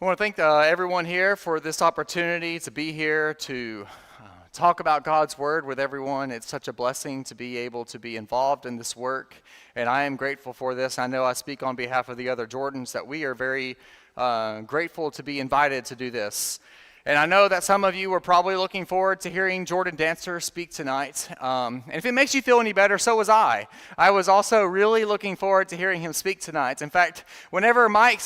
I want to thank everyone here for this opportunity to be here to talk about God's Word with everyone. It's such a blessing to be able to be involved in this work, and I am grateful for this. I know I speak on behalf of the other Jordans that we are very grateful to be invited to do this. And I know that some of you were probably looking forward to hearing Jordan Dancer speak tonight. And if it makes you feel any better, so was I. I was also really looking forward to hearing him speak tonight. In fact, whenever Mike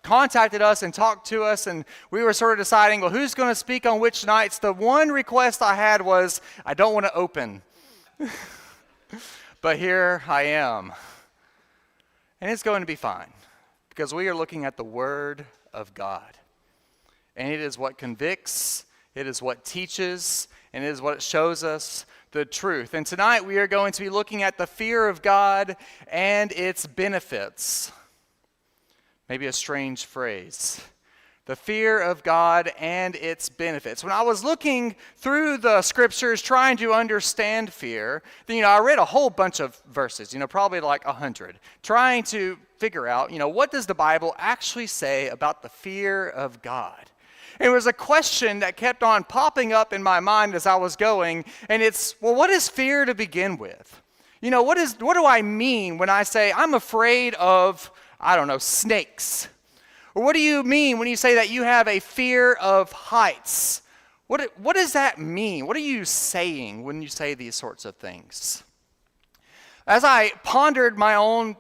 contacted us and talked to us, and we were sort of deciding, well, who's going to speak on which nights, the one request I had was, I don't want to open. But here I am. And it's going to be fine, because we are looking at the Word of God. And it is what convicts, it is what teaches, and it is what shows us the truth. And tonight we are going to be looking at the fear of God and its benefits. Maybe a strange phrase. The fear of God and its benefits. When I was looking through the scriptures trying to understand fear, then, I read a whole bunch of verses, probably like 100, trying to figure out, what does the Bible actually say about the fear of God? It was a question that kept on popping up in my mind as I was going, and it's, well, what is fear to begin with? What do I mean when I say I'm afraid of, snakes? Or what do you mean when you say that you have a fear of heights? What does that mean? What are you saying when you say these sorts of things? As I pondered my own,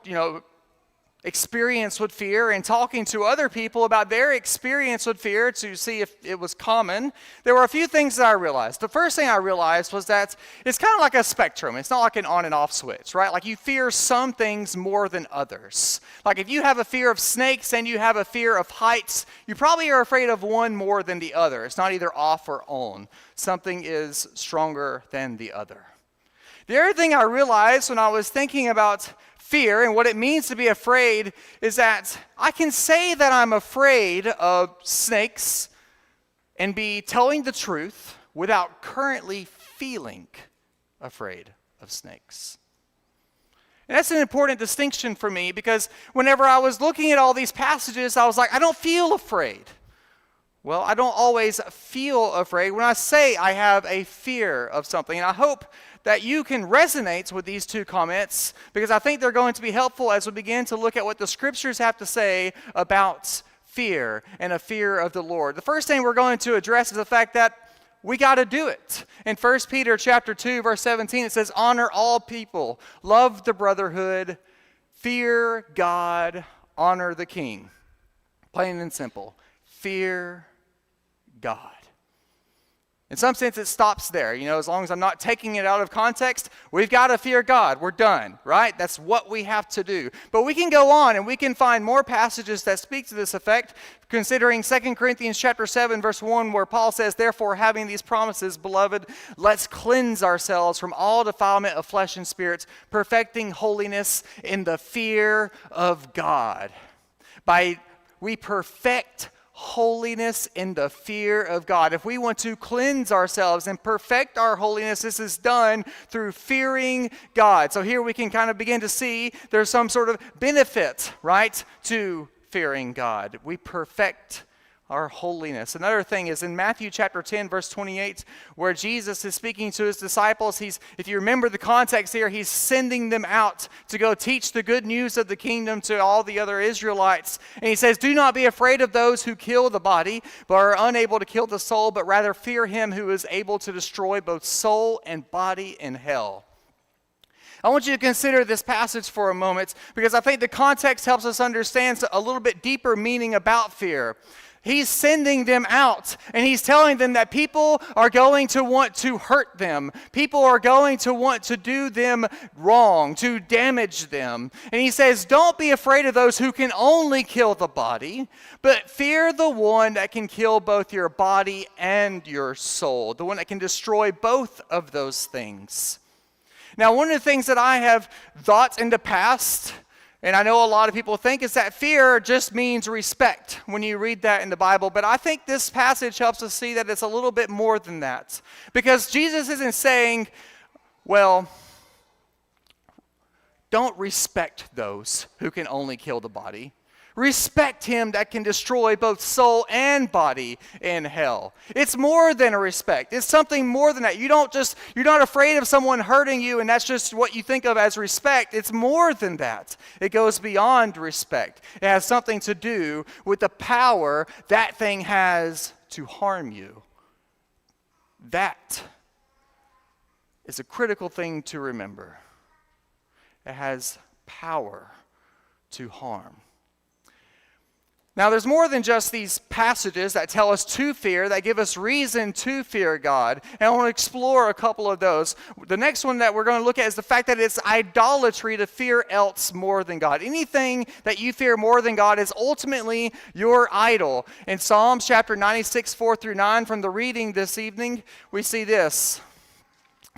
experience with fear and talking to other people about their experience with fear to see if it was common, there were a few things that I realized. The first thing I realized was that it's kind of like a spectrum. It's not like an on and off switch, right? Like you fear some things more than others. Like if you have a fear of snakes and you have a fear of heights, you probably are afraid of one more than the other. It's not either off or on. Something is stronger than the other. The other thing I realized when I was thinking about fear and what it means to be afraid is that I can say that I'm afraid of snakes and be telling the truth without currently feeling afraid of snakes. And that's an important distinction for me because whenever I was looking at all these passages, I was like, I don't feel afraid. Well, I don't always feel afraid when I say I have a fear of something. And I hope that you can resonate with these two comments because I think they're going to be helpful as we begin to look at what the scriptures have to say about fear and a fear of the Lord. The first thing we're going to address is the fact that we got to do it. In 1 Peter chapter 2, verse 17, it says, honor all people, love the brotherhood, fear God, honor the king. Plain and simple. Fear God. In some sense, it stops there. As long as I'm not taking it out of context, we've got to fear God. We're done, right? That's what we have to do. But we can go on and we can find more passages that speak to this effect, considering 2 Corinthians chapter 7, verse 1, where Paul says, therefore, having these promises, beloved, let's cleanse ourselves from all defilement of flesh and spirit, perfecting holiness in the fear of God. We perfect holiness in the fear of God. If we want to cleanse ourselves and perfect our holiness, this is done through fearing God. So here we can kind of begin to see there's some sort of benefit, right, to fearing God. We perfect our holiness. Another thing is in Matthew chapter 10, verse 28, where Jesus is speaking to his disciples. If you remember the context here, he's sending them out to go teach the good news of the kingdom to all the other Israelites. And he says, do not be afraid of those who kill the body, but are unable to kill the soul, but rather fear him who is able to destroy both soul and body in hell. I want you to consider this passage for a moment because I think the context helps us understand a little bit deeper meaning about fear. He's sending them out, and he's telling them that people are going to want to hurt them. People are going to want to do them wrong, to damage them. And he says, don't be afraid of those who can only kill the body, but fear the one that can kill both your body and your soul, the one that can destroy both of those things. Now, one of the things that I have thought in the past, and I know a lot of people think, is that fear just means respect when you read that in the Bible. But I think this passage helps us see that it's a little bit more than that. Because Jesus isn't saying, well, don't respect those who can only kill the body. Respect him that can destroy both soul and body in hell. It's more than a respect. It's something more than that. You're not afraid of someone hurting you and that's just what you think of as respect. It's more than that. It goes beyond respect. It has something to do with the power that thing has to harm you. That is a critical thing to remember. It has power to harm. Now, there's more than just these passages that tell us to fear, that give us reason to fear God. And I want to explore a couple of those. The next one that we're going to look at is the fact that it's idolatry to fear else more than God. Anything that you fear more than God is ultimately your idol. In Psalms chapter 96, 4-9, from the reading this evening, we see this.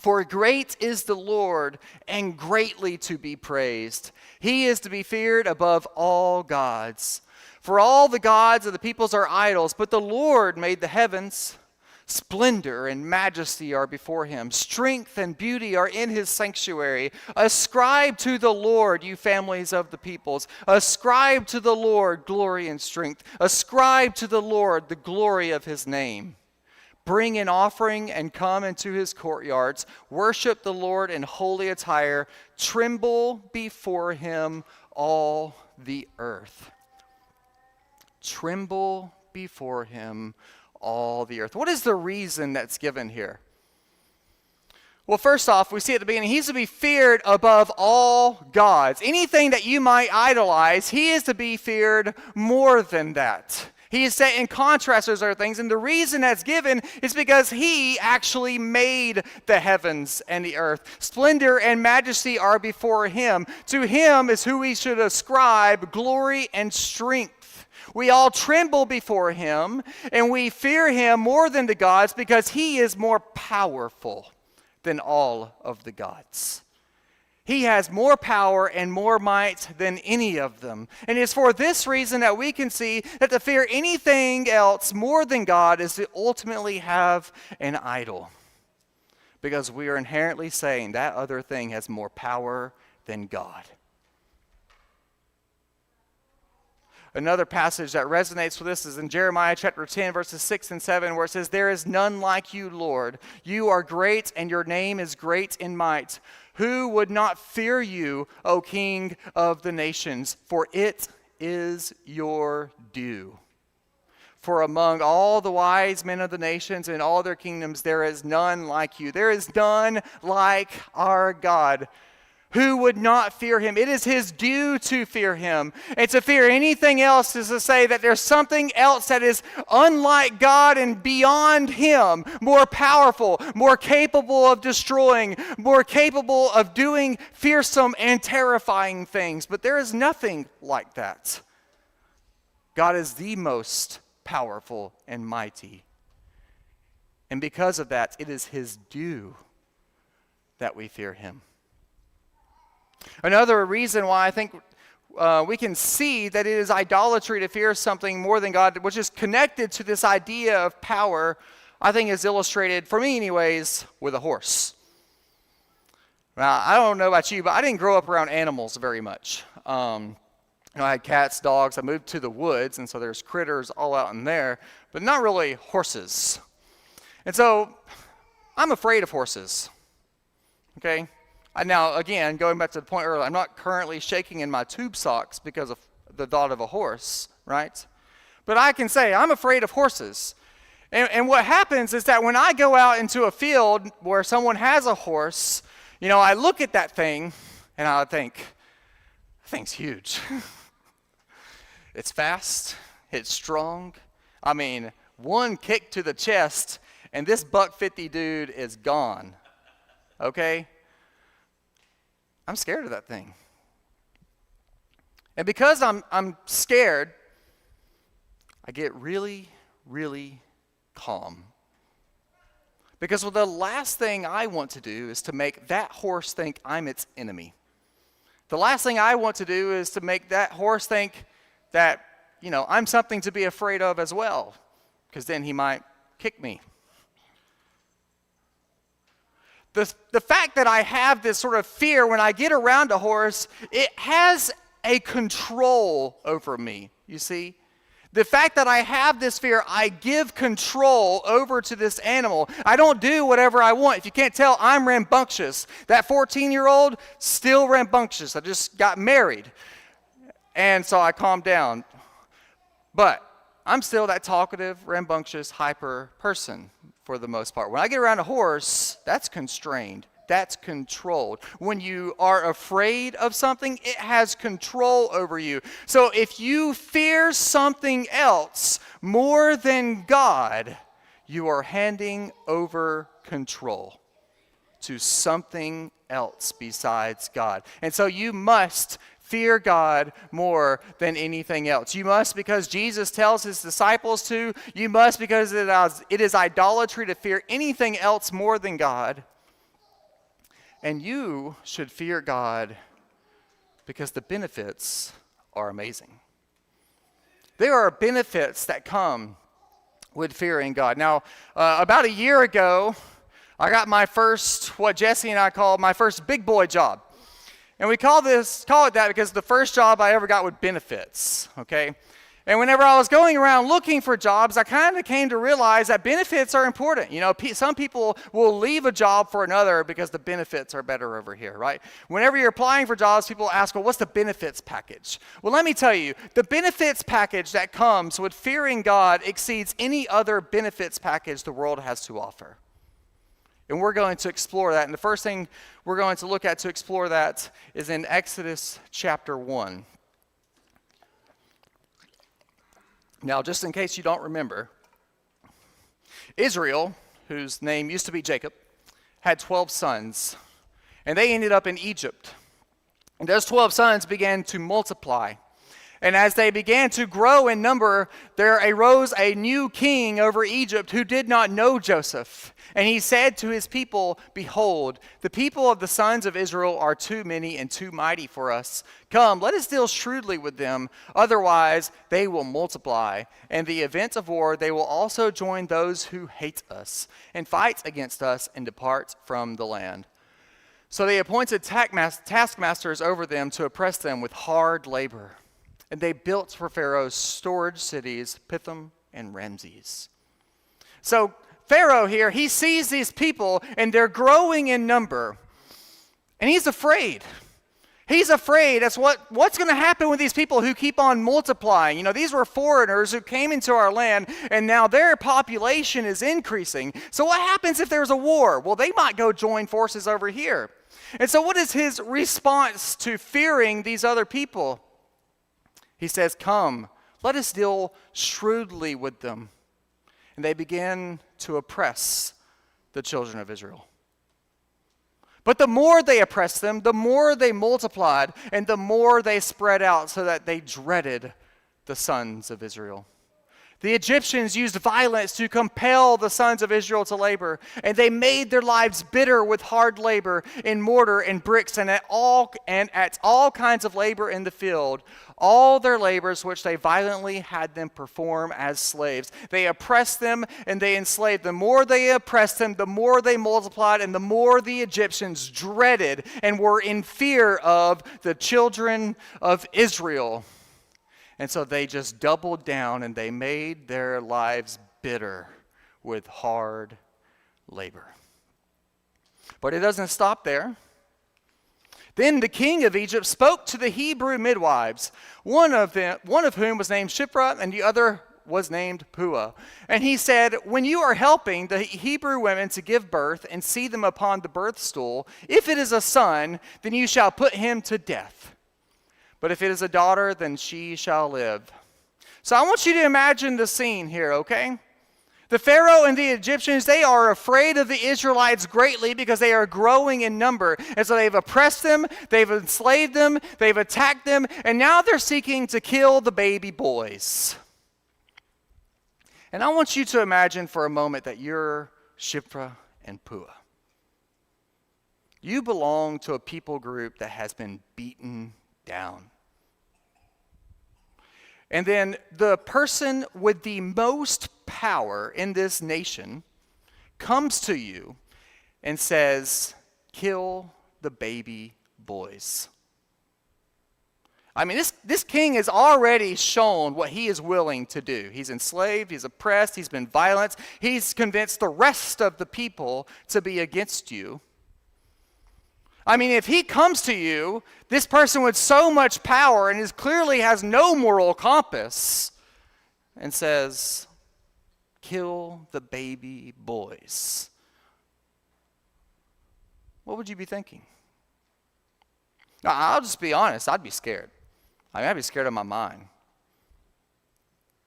For great is the Lord, and greatly to be praised. He is to be feared above all gods. For all the gods of the peoples are idols, but the Lord made the heavens. Splendor and majesty are before him. Strength and beauty are in his sanctuary. Ascribe to the Lord, you families of the peoples. Ascribe to the Lord glory and strength. Ascribe to the Lord the glory of his name. Bring an offering and come into his courtyards. Worship the Lord in holy attire. Tremble before him, all the earth. Tremble before him, all the earth. What is the reason that's given here? Well, first off, we see at the beginning, he's to be feared above all gods. Anything that you might idolize, he is to be feared more than that. He is set in contrast to those other things, and the reason that's given is because he actually made the heavens and the earth. Splendor and majesty are before him. To him is who we should ascribe glory and strength. We all tremble before him, and we fear him more than the gods because he is more powerful than all of the gods. He has more power and more might than any of them. And it's for this reason that we can see that to fear anything else more than God is to ultimately have an idol. Because we are inherently saying that other thing has more power than God. Another passage that resonates with this is in Jeremiah chapter 10, verses 6 and 7, where it says, There is none like you, Lord. You are great, and your name is great in might. Who would not fear you, O King of the nations? For it is your due. For among all the wise men of the nations and all their kingdoms, there is none like you. There is none like our God. Who would not fear him? It is his due to fear him. And to fear anything else is to say that there's something else that is unlike God and beyond him, more powerful, more capable of destroying, more capable of doing fearsome and terrifying things. But there is nothing like that. God is the most powerful and mighty. And because of that, it is his due that we fear him. Another reason why I think we can see that it is idolatry to fear something more than God, which is connected to this idea of power, I think is illustrated, for me anyways, with a horse. Now, I don't know about you, but I didn't grow up around animals very much. I had cats, dogs. I moved to the woods, and so there's critters all out in there, but not really horses. And so I'm afraid of horses, okay? Now, again, going back to the point earlier, I'm not currently shaking in my tube socks because of the thought of a horse, right? But I can say I'm afraid of horses. And what happens is that when I go out into a field where someone has a horse, I look at that thing and I think, that thing's huge. It's fast. It's strong. I mean, one kick to the chest and this $150 dude is gone, okay? I'm scared of that thing. And because I'm scared, I get really, really calm. Because the last thing I want to do is to make that horse think I'm its enemy. The last thing I want to do is to make that horse think that, I'm something to be afraid of as well. Because then he might kick me. The fact that I have this sort of fear when I get around a horse, it has a control over me, you see? The fact that I have this fear, I give control over to this animal. I don't do whatever I want. If you can't tell, I'm rambunctious. That 14-year-old, still rambunctious. I just got married. And so I calmed down. But I'm still that talkative, rambunctious, hyper person for the most part. When I get around a horse, that's constrained. That's controlled. When you are afraid of something, it has control over you. So if you fear something else more than God, you are handing over control to something else besides God. And so you must fear God more than anything else. You must, because Jesus tells his disciples to. You must, because it is idolatry to fear anything else more than God. And you should fear God because the benefits are amazing. There are benefits that come with fearing God. Now, about a year ago, I got my first, what Jesse and I call my first big boy job. And we call it that because the first job I ever got with benefits, okay? And whenever I was going around looking for jobs, I kind of came to realize that benefits are important. You know, some people will leave a job for another because the benefits are better over here, right? Whenever you're applying for jobs, people ask, well, what's the benefits package? Well, let me tell you, the benefits package that comes with fearing God exceeds any other benefits package the world has to offer. And we're going to explore that. And the first thing we're going to look at to explore that is in Exodus chapter 1. Now, just in case you don't remember, Israel, whose name used to be Jacob, had 12 sons, and they ended up in Egypt. And those 12 sons began to multiply. And as they began to grow in number, there arose a new king over Egypt who did not know Joseph. And he said to his people, behold, the people of the sons of Israel are too many and too mighty for us. Come, let us deal shrewdly with them, otherwise they will multiply. And the event of war, they will also join those who hate us, and fight against us, and depart from the land. So they appointed taskmasters over them to oppress them with hard labor. And they built for Pharaoh storage cities, Pithom and Ramses. So Pharaoh here, he sees these people and they're growing in number. And he's afraid. He's afraid. That's what's going to happen with these people who keep on multiplying. You know, these were foreigners who came into our land and now their population is increasing. So what happens if there's a war? Well, they might go join forces over here. And so what is his response to fearing these other people? He says, come, let us deal shrewdly with them. And they begin to oppress the children of Israel. But the more they oppressed them, the more they multiplied, and the more they spread out so that they dreaded the sons of Israel. The Egyptians used violence to compel the sons of Israel to labor, and they made their lives bitter with hard labor in mortar and bricks and at all kinds of labor in the field. All their labors which they violently had them perform as slaves. They oppressed them and they enslaved them. The more they oppressed them, the more they multiplied, and the more the Egyptians dreaded and were in fear of the children of Israel. And so they just doubled down and they made their lives bitter with hard labor. But it doesn't stop there. Then the king of Egypt spoke to the Hebrew midwives, one of whom was named Shiphrah and the other was named Puah. And he said, when you are helping the Hebrew women to give birth and see them upon the birth stool, if it is a son, then you shall put him to death. But if it is a daughter, then she shall live. So I want you to imagine the scene here, okay? The Pharaoh and the Egyptians, they are afraid of the Israelites greatly because they are growing in number. And so they've oppressed them, they've enslaved them, they've attacked them, and now they're seeking to kill the baby boys. And I want you to imagine for a moment that you're Shiphrah and Puah. You belong to a people group that has been beaten down. And then the person with the most power in this nation comes to you and says, kill the baby boys. I mean, this king has already shown what he is willing to do. He's enslaved, he's oppressed, he's been violent. He's convinced the rest of the people to be against you. I mean, if he comes to you, this person with so much power and clearly has no moral compass, and says, kill the baby boys, what would you be thinking? Now, I'll just be honest, I'd be scared. I mean, I'd be scared of my mind.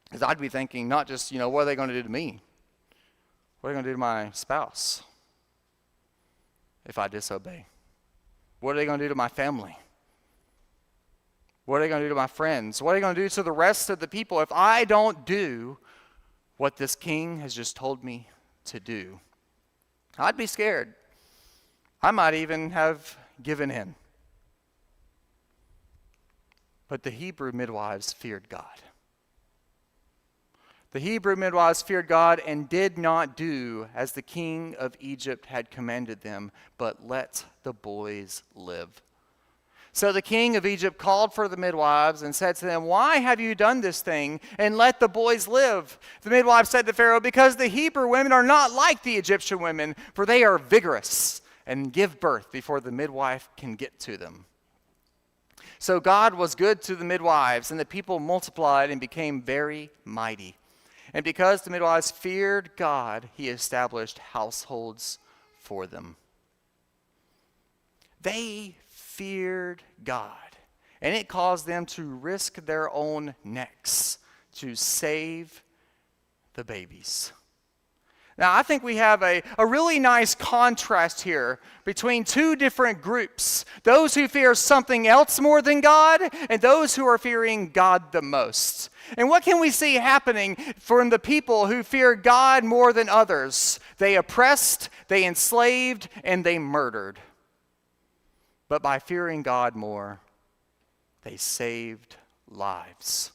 Because I'd be thinking not just, what are they going to do to me? What are they going to do to my spouse if I disobey? What are they going to do to my family? What are they going to do to my friends? What are they going to do to the rest of the people if I don't do what this king has just told me to do? I'd be scared. I might even have given in. But the Hebrew midwives feared God. The Hebrew midwives feared God and did not do as the king of Egypt had commanded them, but let the boys live. So the king of Egypt called for the midwives and said to them, why have you done this thing and let the boys live? The midwives said to Pharaoh, because the Hebrew women are not like the Egyptian women, for they are vigorous and give birth before the midwife can get to them. So God was good to the midwives, and the people multiplied and became very mighty. And because the midwives feared God, he established households for them. They feared God, and it caused them to risk their own necks to save the babies. Now, I think we have a really nice contrast here between two different groups. Those who fear something else more than God, and those who are fearing God the most. And what can we see happening from the people who fear God more than others? They oppressed, they enslaved, and they murdered. But by fearing God more, they saved lives.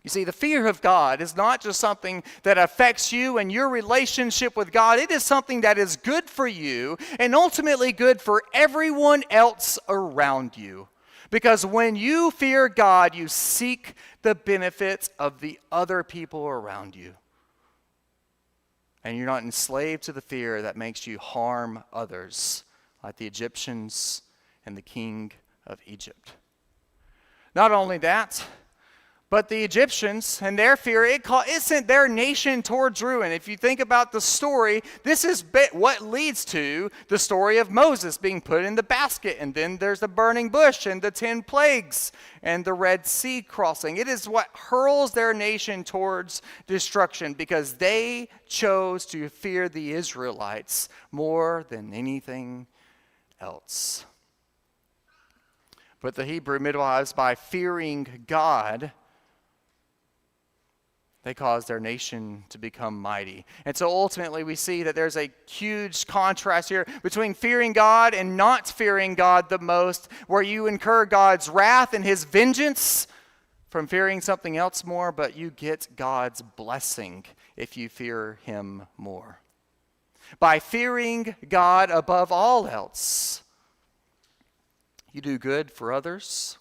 You see, the fear of God is not just something that affects you and your relationship with God. It is something that is good for you and ultimately good for everyone else around you. Because when you fear God, you seek the benefits of the other people around you. And you're not enslaved to the fear that makes you harm others, like the Egyptians and the king of Egypt. Not only that, but the Egyptians and their fear, it sent their nation towards ruin. If you think about the story, this is what leads to the story of Moses being put in the basket. And then there's the burning bush and the 10 plagues and the Red Sea crossing. It is what hurls their nation towards destruction because they chose to fear the Israelites more than anything else. But the Hebrew midwives, by fearing God, they caused their nation to become mighty. And so ultimately we see that there's a huge contrast here between fearing God and not fearing God the most, where you incur God's wrath and his vengeance from fearing something else more, but you get God's blessing if you fear him more. By fearing God above all else, you do good for others.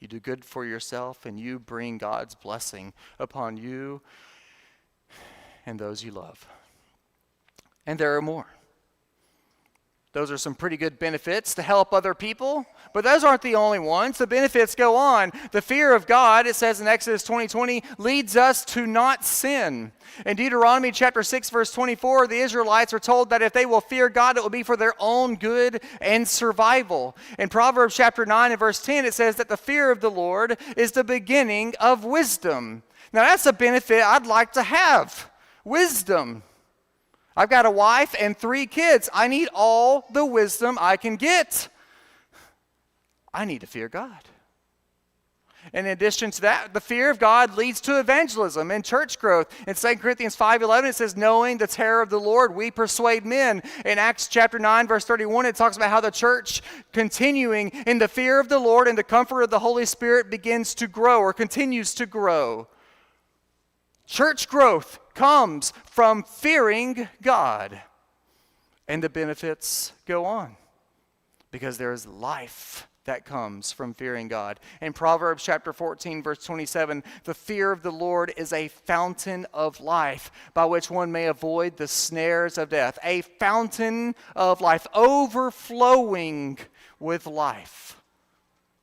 You do good for yourself, and you bring God's blessing upon you and those you love. And there are more. Those are some pretty good benefits to help other people, but those aren't the only ones. The benefits go on. The fear of God, it says in Exodus 20:20, leads us to not sin. In Deuteronomy chapter 6, verse 24, the Israelites are told that if they will fear God, it will be for their own good and survival. In Proverbs chapter 9 and verse 10, it says that the fear of the Lord is the beginning of wisdom. Now that's a benefit I'd like to have. Wisdom. I've got a wife and 3 kids. I need all the wisdom I can get. I need to fear God. In addition to that, the fear of God leads to evangelism and church growth. In 2 Corinthians 5:11, it says, knowing the terror of the Lord, we persuade men. In Acts chapter 9, verse 31, it talks about how the church, continuing in the fear of the Lord and the comfort of the Holy Spirit, begins to grow or continues to grow. Church growth comes from fearing God. And the benefits go on because there is life that comes from fearing God. In Proverbs chapter 14, verse 27, the fear of the Lord is a fountain of life by which one may avoid the snares of death. A fountain of life overflowing with life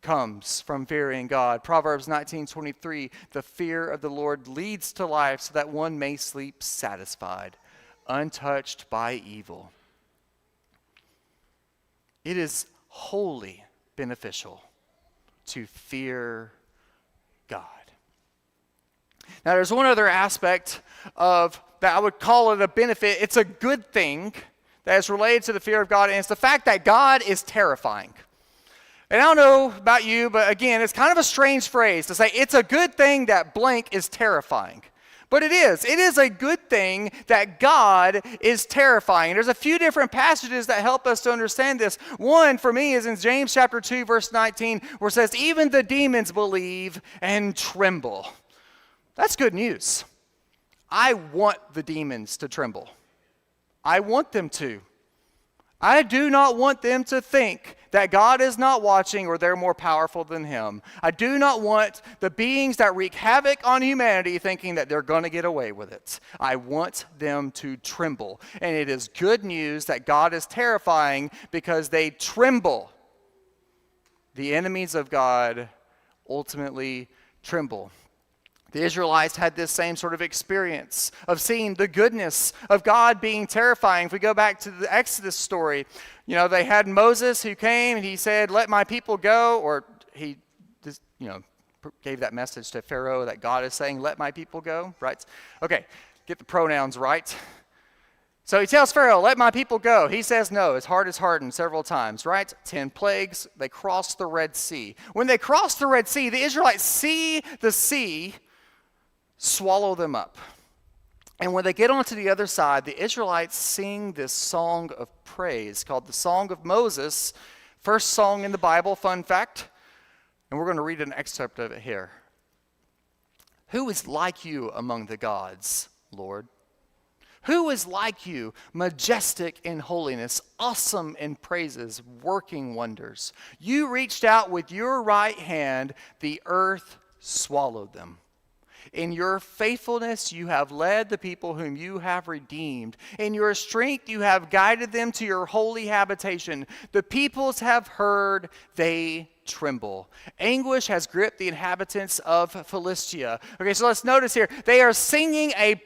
comes from fearing God. Proverbs 19:23, the fear of the Lord leads to life so that one may sleep satisfied, untouched by evil. It is wholly beneficial to fear God. Now, there's one other aspect of that I would call it a benefit. It's a good thing that is related to the fear of God, and it's the fact that God is terrifying. And I don't know about you, but again, it's kind of a strange phrase to say it's a good thing that blank is terrifying. But it is. It is a good thing that God is terrifying. There's a few different passages that help us to understand this. One, for me, is in James chapter 2, verse 19, where it says, even the demons believe and tremble. That's good news. I want the demons to tremble. I want them to. I do not want them to think that God is not watching or they're more powerful than him. I do not want the beings that wreak havoc on humanity thinking that they're going to get away with it. I want them to tremble. And it is good news that God is terrifying because they tremble. The enemies of God ultimately tremble. The Israelites had this same sort of experience of seeing the goodness of God being terrifying. If we go back to the Exodus story, they had Moses who came and he said, let my people go, or he just, gave that message to Pharaoh that God is saying, let my people go, right? Okay, get the pronouns right. So he tells Pharaoh, let my people go. He says no. His heart is hardened several times, right? 10 plagues. They cross the Red Sea. When they cross the Red Sea, the Israelites see the sea swallow them up. And when they get onto the other side, the Israelites sing this song of praise called the Song of Moses, first song in the Bible, fun fact. And we're going to read an excerpt of it here. Who is like you among the gods, Lord? Who is like you, majestic in holiness, awesome in praises, working wonders? You reached out with your right hand, the earth swallowed them. In your faithfulness, you have led the people whom you have redeemed. In your strength, you have guided them to your holy habitation. The peoples have heard, they tremble. Anguish has gripped the inhabitants of Philistia. Okay, so let's notice here. They are singing a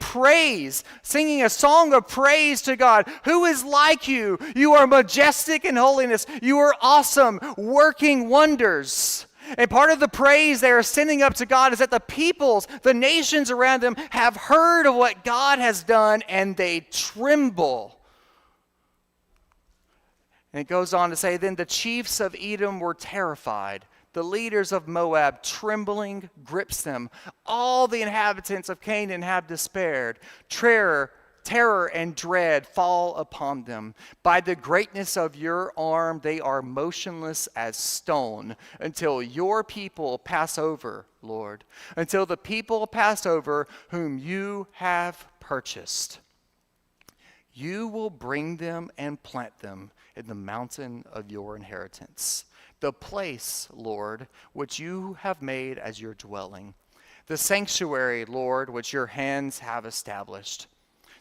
song of praise to God. Who is like you? You are majestic in holiness. You are awesome, working wonders. And part of the praise they are sending up to God is that the peoples, the nations around them, have heard of what God has done and they tremble. And it goes on to say, then the chiefs of Edom were terrified. The leaders of Moab, trembling, grips them. All the inhabitants of Canaan have despaired. Terror and dread fall upon them. By the greatness of your arm, they are motionless as stone until your people pass over, Lord. Until the people pass over whom you have purchased. You will bring them and plant them in the mountain of your inheritance. The place, Lord, which you have made as your dwelling. The sanctuary, Lord, which your hands have established.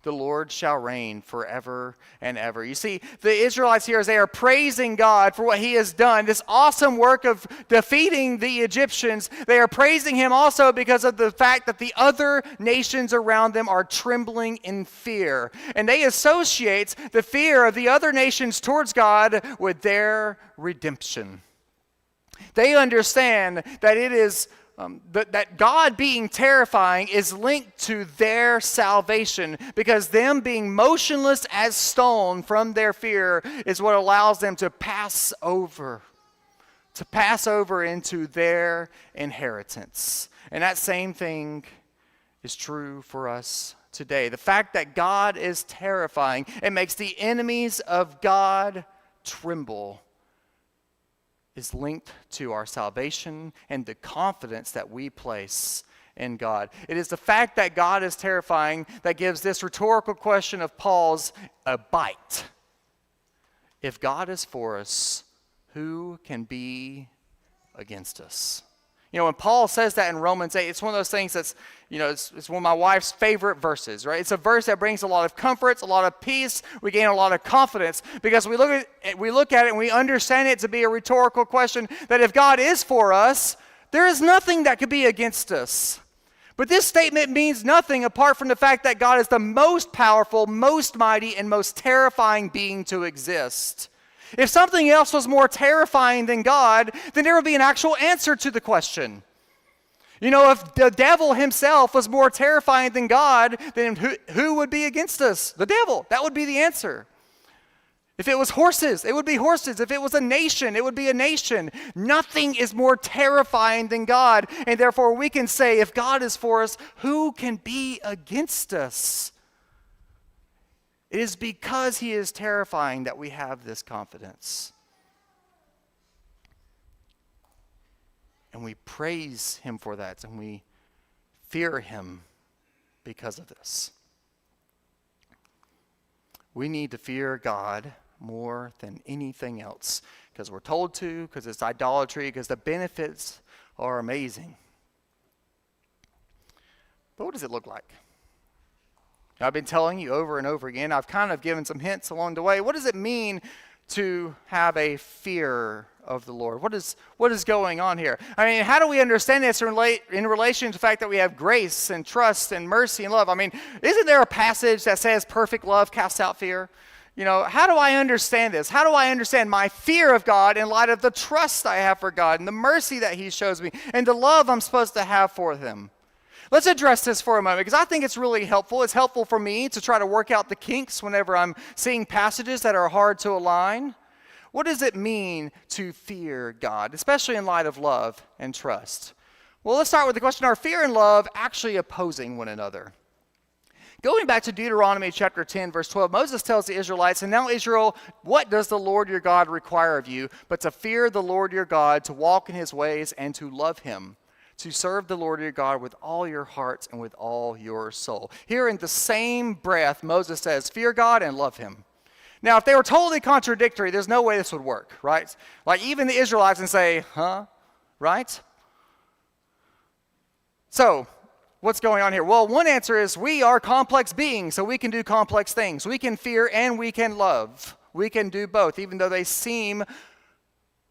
The Lord shall reign forever and ever. You see, the Israelites here, as they are praising God for what he has done, this awesome work of defeating the Egyptians, they are praising him also because of the fact that the other nations around them are trembling in fear. And they associate the fear of the other nations towards God with their redemption. They understand that it is that God being terrifying is linked to their salvation, because them being motionless as stone from their fear is what allows them to pass over into their inheritance. And that same thing is true for us today. The fact that God is terrifying, it makes the enemies of God tremble, is linked to our salvation and the confidence that we place in God. It is the fact that God is terrifying that gives this rhetorical question of Paul's a bite. If God is for us, who can be against us? You know, when Paul says that in Romans 8, it's one of those things that's, you know, it's one of my wife's favorite verses, right? It's a verse that brings a lot of comfort, a lot of peace. We gain a lot of confidence because we look at it and we understand it to be a rhetorical question that if God is for us, there is nothing that could be against us. But this statement means nothing apart from the fact that God is the most powerful, most mighty, and most terrifying being to exist. If something else was more terrifying than God, then there would be an actual answer to the question. You know, if the devil himself was more terrifying than God, then who would be against us? The devil. That would be the answer. If it was horses, it would be horses. If it was a nation, it would be a nation. Nothing is more terrifying than God, and therefore we can say, if God is for us, who can be against us? It is because he is terrifying that we have this confidence. And we praise him for that, and we fear him because of this. We need to fear God more than anything else because we're told to, because it's idolatry, because the benefits are amazing. But what does it look like? I've been telling you over and over again, I've kind of given some hints along the way. What does it mean to have a fear of the Lord? What is going on here? I mean, how do we understand this in relation to the fact that we have grace and trust and mercy and love? I mean, isn't there a passage that says perfect love casts out fear? You know, how do I understand this? How do I understand my fear of God in light of the trust I have for God and the mercy that he shows me and the love I'm supposed to have for him? Let's address this for a moment because I think it's really helpful. It's helpful for me to try to work out the kinks whenever I'm seeing passages that are hard to align. What does it mean to fear God, especially in light of love and trust? Well, let's start with the question, are fear and love actually opposing one another? Going back to Deuteronomy chapter 10, verse 12, Moses tells the Israelites, and now Israel, what does the Lord your God require of you but to fear the Lord your God, to walk in his ways, and to love him, to serve the Lord your God with all your heart and with all your soul. Here in the same breath, Moses says, fear God and love him. Now, if they were totally contradictory, there's no way this would work, right? Like even the Israelites can say, huh? Right? So, what's going on here? Well, one answer is we are complex beings, so we can do complex things. We can fear and we can love. We can do both, even though they seem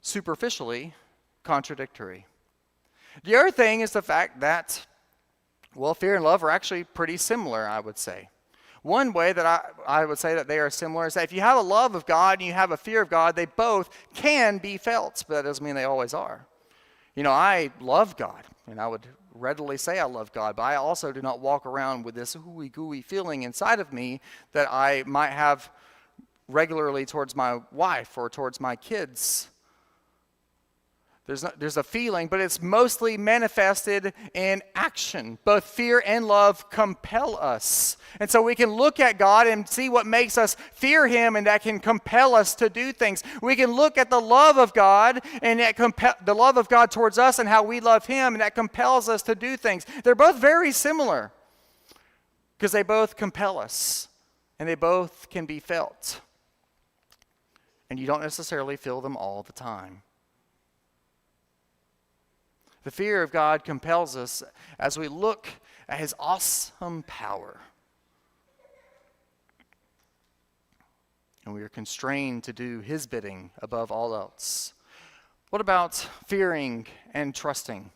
superficially contradictory. The other thing is the fact that, well, fear and love are actually pretty similar, I would say. One way that I would say that they are similar is that if you have a love of God and you have a fear of God, they both can be felt, but that doesn't mean they always are. You know, I love God, and I would readily say I love God, but I also do not walk around with this ooey-gooey feeling inside of me that I might have regularly towards my wife or towards my kids. There's a feeling, but it's mostly manifested in action. Both fear and love compel us. And so we can look at God and see what makes us fear him, and that can compel us to do things. We can look at the love of God and the love of God towards us and how we love him, and that compels us to do things. They're both very similar because they both compel us, and they both can be felt. And you don't necessarily feel them all the time. The fear of God compels us as we look at his awesome power. And we are constrained to do his bidding above all else. What about fearing and trusting?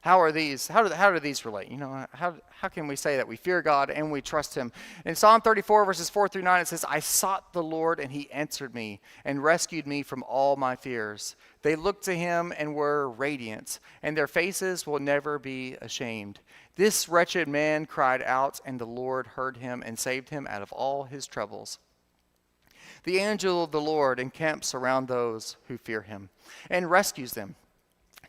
How do these relate? You know, how can we say that we fear God and we trust him? In Psalm 34, verses 4 through 9, it says, I sought the Lord and he answered me and rescued me from all my fears. They looked to him and were radiant, and their faces will never be ashamed. This wretched man cried out, and the Lord heard him and saved him out of all his troubles. The angel of the Lord encamps around those who fear him and rescues them.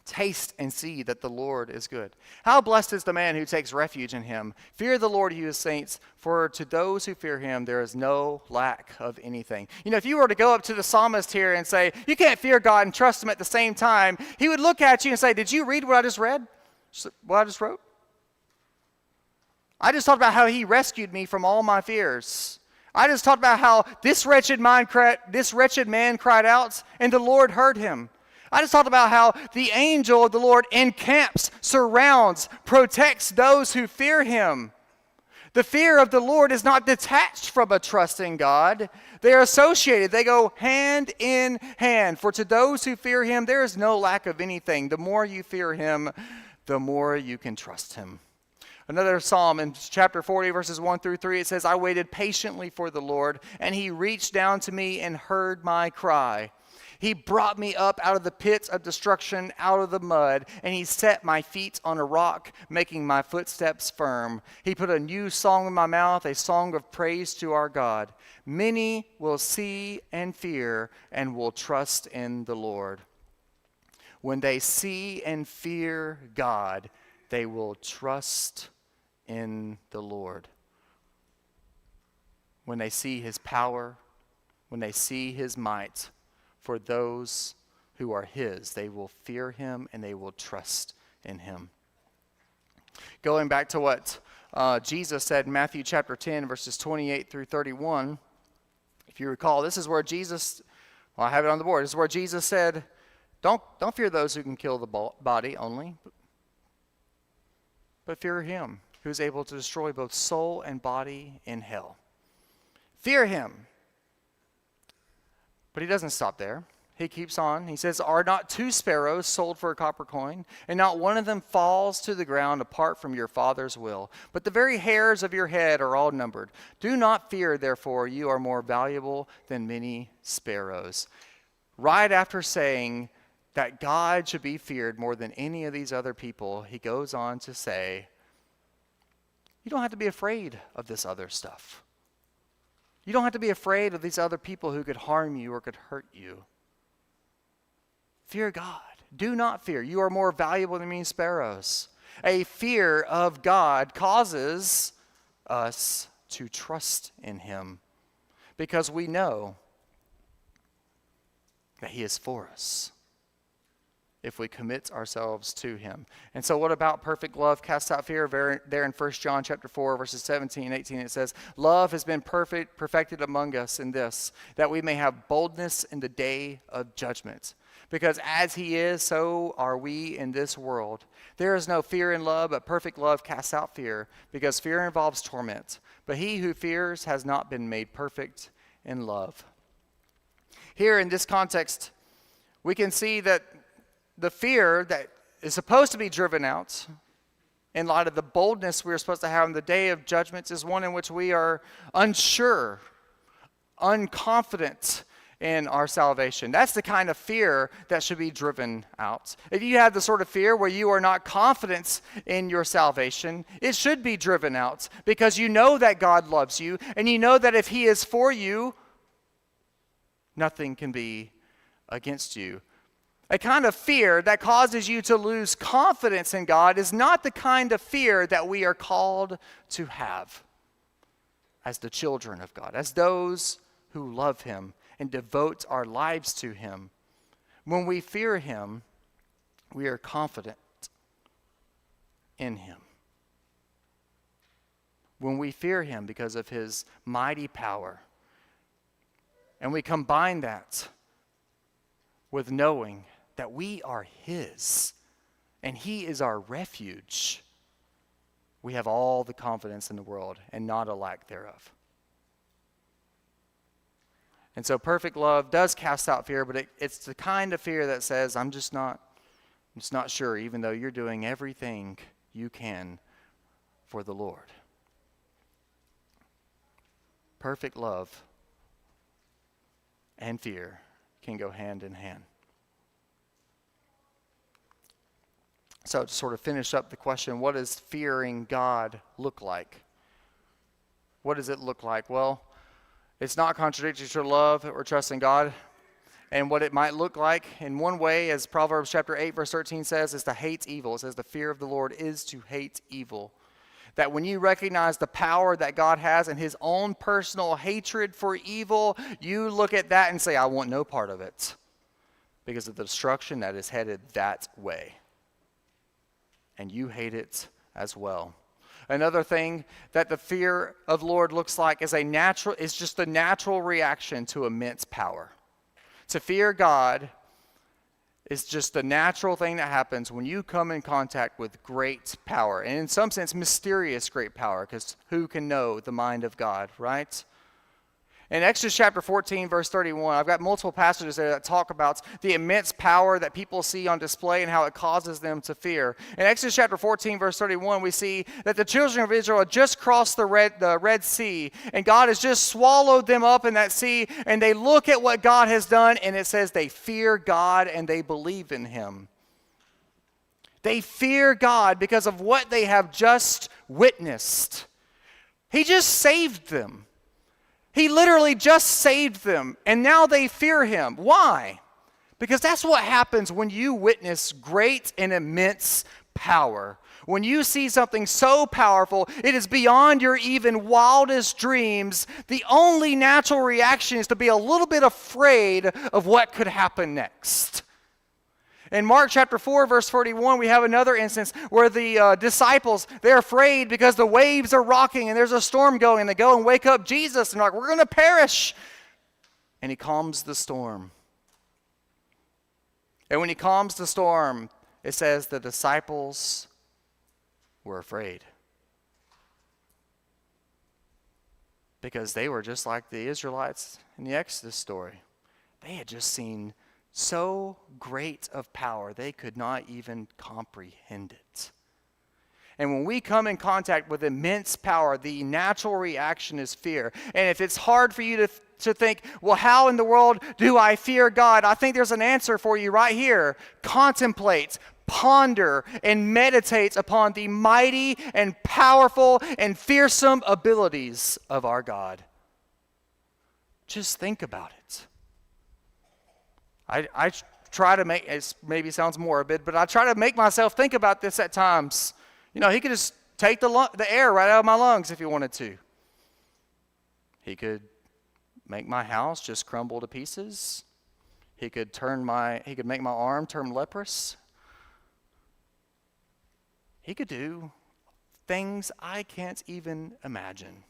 Taste and see that the Lord is good. How blessed is the man who takes refuge in him. Fear the Lord, you his saints, for to those who fear him there is no lack of anything. You know, if you were to go up to the psalmist here and say, you can't fear God and trust him at the same time, he would look at you and say, did you read what I just read? What I just wrote? I just talked about how he rescued me from all my fears. I just talked about how this wretched man cried out, and the Lord heard him. I just talked about how the angel of the Lord encamps, surrounds, protects those who fear him. The fear of the Lord is not detached from a trust in God. They are associated. They go hand in hand. For to those who fear him, there is no lack of anything. The more you fear him, the more you can trust him. Another psalm in chapter 40, verses 1 through 3, it says, I waited patiently for the Lord, and he reached down to me and heard my cry. He brought me up out of the pits of destruction, out of the mud, and he set my feet on a rock, making my footsteps firm. He put a new song in my mouth, a song of praise to our God. Many will see and fear and will trust in the Lord. When they see and fear God, they will trust in the Lord. When they see his power, when they see his might, for those who are his, they will fear him and they will trust in him. Going back to what Jesus said in Matthew chapter 10, verses 28 through 31, if you recall, this is where Jesus, well, I have it on the board, this is where Jesus said, don't fear those who can kill the body only, but fear him who is able to destroy both soul and body in hell. Fear him. But he doesn't stop there. He keeps on. He says, are not 2 sparrows sold for a copper coin, and not one of them falls to the ground apart from your Father's will? But the very hairs of your head are all numbered. Do not fear, therefore, you are more valuable than many sparrows. Right after saying that God should be feared more than any of these other people, he goes on to say, you don't have to be afraid of this other stuff. You don't have to be afraid of these other people who could harm you or could hurt you. Fear God. Do not fear. You are more valuable than many sparrows. A fear of God causes us to trust in him because we know that he is for us if we commit ourselves to him. And so what about perfect love casts out fear? There in 1 John chapter 4, verses 17 and 18, it says, love has been perfected among us in this, that we may have boldness in the day of judgment. Because as he is, so are we in this world. There is no fear in love, but perfect love casts out fear, because fear involves torment. But he who fears has not been made perfect in love. Here in this context, we can see that the fear that is supposed to be driven out in light of the boldness we are supposed to have in the day of judgments is one in which we are unsure, unconfident in our salvation. That's the kind of fear that should be driven out. If you have the sort of fear where you are not confident in your salvation, it should be driven out because you know that God loves you and you know that if he is for you, nothing can be against you. A kind of fear that causes you to lose confidence in God is not the kind of fear that we are called to have as the children of God, as those who love him and devote our lives to him. When we fear him, we are confident in him. When we fear him because of his mighty power, and we combine that with knowing that we are his and he is our refuge, we have all the confidence in the world and not a lack thereof. And so perfect love does cast out fear, but it's the kind of fear that says, I'm just not sure, even though you're doing everything you can for the Lord. Perfect love and fear can go hand in hand. So to sort of finish up the question, what does fearing God look like? What does it look like? Well, it's not contradictory to love or trust in God. And what it might look like in one way, as Proverbs chapter 8, verse 13 says, is to hate evil. It says the fear of the Lord is to hate evil. That when you recognize the power that God has and his own personal hatred for evil, you look at that and say, I want no part of it because of the destruction that is headed that way. And you hate it as well. Another thing that the fear of the Lord looks like is just a natural reaction to immense power. To fear God is just a natural thing that happens when you come in contact with great power. And in some sense, mysterious great power, because who can know the mind of God, right? In Exodus chapter 14, verse 31, I've got multiple passages there that talk about the immense power that people see on display and how it causes them to fear. In Exodus chapter 14, verse 31, we see that the children of Israel had just crossed the Red Sea, and God has just swallowed them up in that sea, and they look at what God has done, and it says they fear God and they believe in Him. They fear God because of what they have just witnessed. He just saved them. He literally just saved them, and now they fear Him. Why? Because that's what happens when you witness great and immense power. When you see something so powerful, it is beyond your even wildest dreams. The only natural reaction is to be a little bit afraid of what could happen next. In Mark chapter 4, verse 41, we have another instance where the disciples, they're afraid because the waves are rocking and there's a storm going. And they go and wake up Jesus and they're like, we're going to perish. And He calms the storm. And when He calms the storm, it says the disciples were afraid. Because they were just like the Israelites in the Exodus story. They had just seen so great of power, they could not even comprehend it. And when we come in contact with immense power, the natural reaction is fear. And if it's hard for you to think, well, how in the world do I fear God? I think there's an answer for you right here. Contemplate, ponder, and meditate upon the mighty and powerful and fearsome abilities of our God. Just think about it. I try to make, it maybe sounds morbid, but I try to make myself think about this at times. You know, He could just take the air right out of my lungs if He wanted to. He could make my house just crumble to pieces. He could make my arm turn leprous. He could do things I can't even imagine.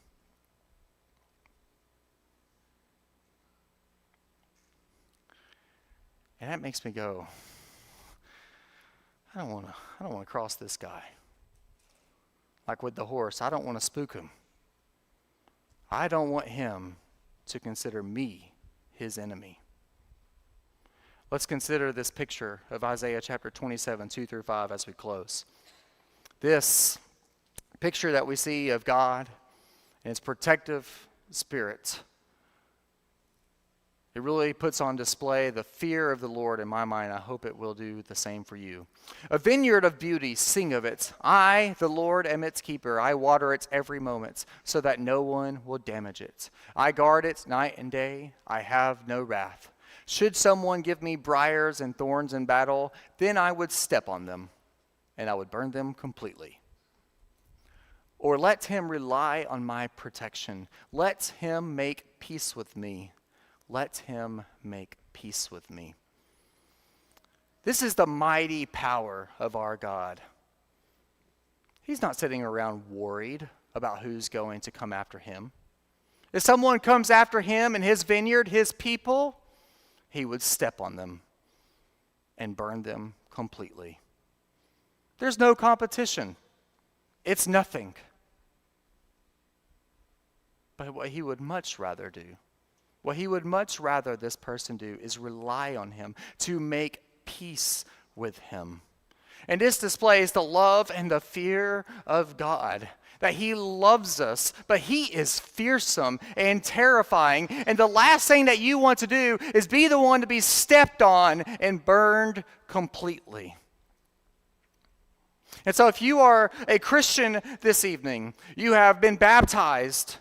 And that makes me go, I don't want to cross this guy. Like with the horse, I don't want to spook him. I don't want him to consider me his enemy. Let's consider this picture of Isaiah chapter 27, 2-5 as we close. This picture that we see of God and His protective spirit, it really puts on display the fear of the Lord in my mind. I hope it will do the same for you. A vineyard of beauty, sing of it. I, the Lord, am its keeper. I water it every moment, so that no one will damage it. I guard it night and day. I have no wrath. Should someone give me briars and thorns in battle, then I would step on them, and I would burn them completely. Or let him rely on my protection. Let him make peace with me. Let him make peace with me. This is the mighty power of our God. He's not sitting around worried about who's going to come after Him. If someone comes after Him in His vineyard, His people, He would step on them and burn them completely. There's no competition. It's nothing. But what He would much rather do, what He would much rather this person do is rely on Him to make peace with Him. And this displays the love and the fear of God, that He loves us, but He is fearsome and terrifying. And the last thing that you want to do is be the one to be stepped on and burned completely. And so if you are a Christian this evening, you have been baptized,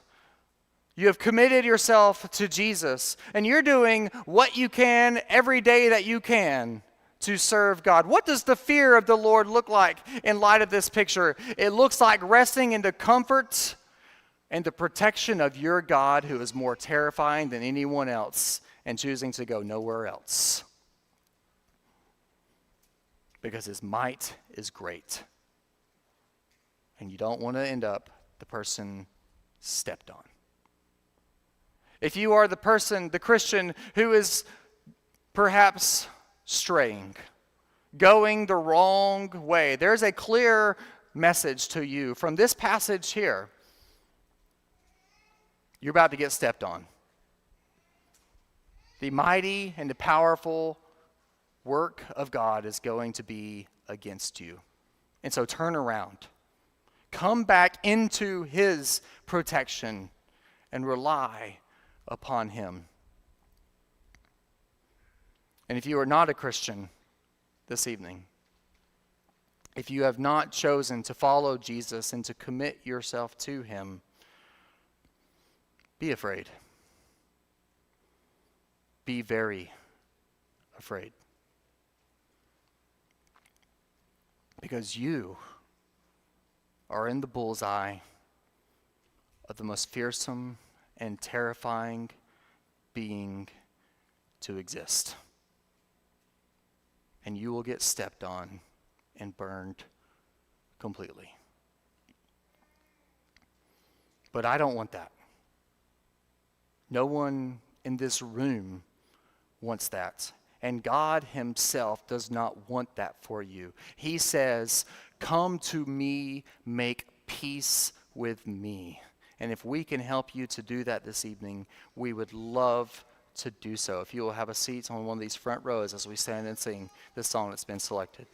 you have committed yourself to Jesus, and you're doing what you can every day that you can to serve God. What does the fear of the Lord look like in light of this picture? It looks like resting in the comfort and the protection of your God, who is more terrifying than anyone else, and choosing to go nowhere else. Because His might is great. and you don't want to end up the person stepped on. If you are the person, the Christian, who is perhaps straying, going the wrong way, there's a clear message to you from this passage here. You're about to get stepped on. The mighty and the powerful work of God is going to be against you. And so turn around. Come back into his protection and rely upon him. And if you are not a Christian this evening, if you have not chosen to follow Jesus and to commit yourself to him, be afraid. Be very afraid. Because you are in the bullseye of the most fearsome and terrifying being to exist. And you will get stepped on and burned completely. But I don't want that. No one in this room wants that. And God himself does not want that for you. He says, come to me, make peace with me. And if we can help you to do that this evening, we would love to do so. If you will have a seat on one of these front rows as we stand and sing this song that's been selected.